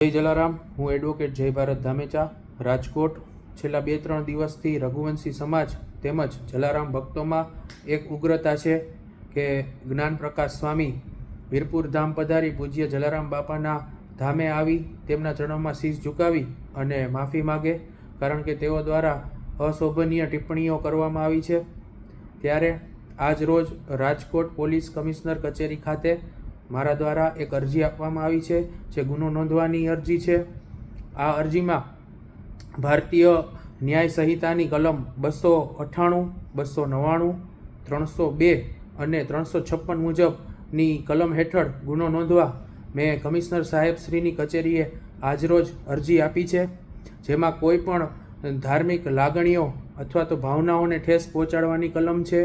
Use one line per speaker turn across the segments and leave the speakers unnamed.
જય જલારામ। હું એડવોકેટ જય ભારત ધામેચા, રાજકોટ। છેલ્લા 2-3 દિવસથી રઘુવંશી સમાજ તેમજ જલારામ ભક્તોમાં એક ઉગ્રતા છે કે જ્ઞાન પ્રકાશ સ્વામી વીરપુર ધામ પધારી પૂજ્ય જલારામ બાપાના ધામે આવી તેમના ચરણોમાં શીશ ઝુકાવી અને માફી માગે, કારણ કે તેઓ દ્વારા અશોભનીય ટિપ્પણીઓ કરવામાં આવી છે। ત્યારે આજ રોજ રાજકોટ પોલીસ કમિશનર કચેરી ખાતે મારા દ્વારા એક અરજી આપવામાં આવી છે, જે ગુનો નોંધવાની અરજી છે। આ અરજીમાં ભારતીય ન્યાય સંહિતાની કલમ 298, 299, 302 અને 356 મુજબની કલમ હેઠળ ગુનો નોંધવા મેં કમિશનર સાહેબશ્રીની કચેરીએ આજરોજ અરજી આપી છે, જેમાં કોઈ પણ ધાર્મિક લાગણીઓ અથવા તો ભાવનાઓને ઠેસ પહોંચાડવાની કલમ છે,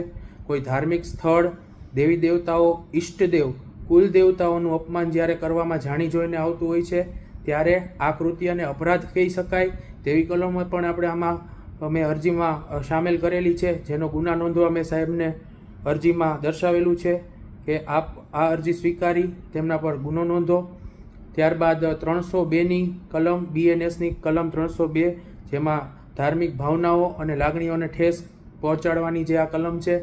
કોઈ ધાર્મિક સ્થળ, દેવી દેવતાઓ, ઈષ્ટદેવ, કુલ દેવતાઓનું અપમાન જ્યારે કરવામાં જાણી જોઈને આવતું હોય છે ત્યારે આ કૃત્યને અપરાધ કહી શકાય તેવી કલમો પણ આપણે આમાં મેં અરજીમાં સામેલ કરેલી છે, જેનો ગુના નોંધવા મેં સાહેબને અરજીમાં દર્શાવેલું છે કે આપ આ અરજી સ્વીકારી તેમના પર ગુનો નોંધો। ત્યારબાદ 302ની કલમ, BNSની કલમ 302, જેમાં ધાર્મિક ભાવનાઓ અને લાગણીઓને ઠેસ પહોંચાડવાની જે આ કલમ છે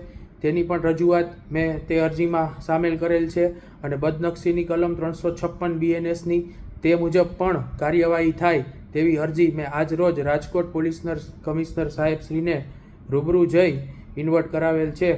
તેની પણ રજૂઆત મેં તે અરજીમાં સામેલ કરેલ છે, અને બદનક્ષીની કલમ 356 BNSની તે મુજબ પણ કાર્યવાહી થાય તેવી અરજી મેં આજ રોજ રાજકોટ પોલીસ કમિશનર સાહેબશ્રીને રૂબરૂ જઈ ઇન્વર્ટ કરાવેલ છે।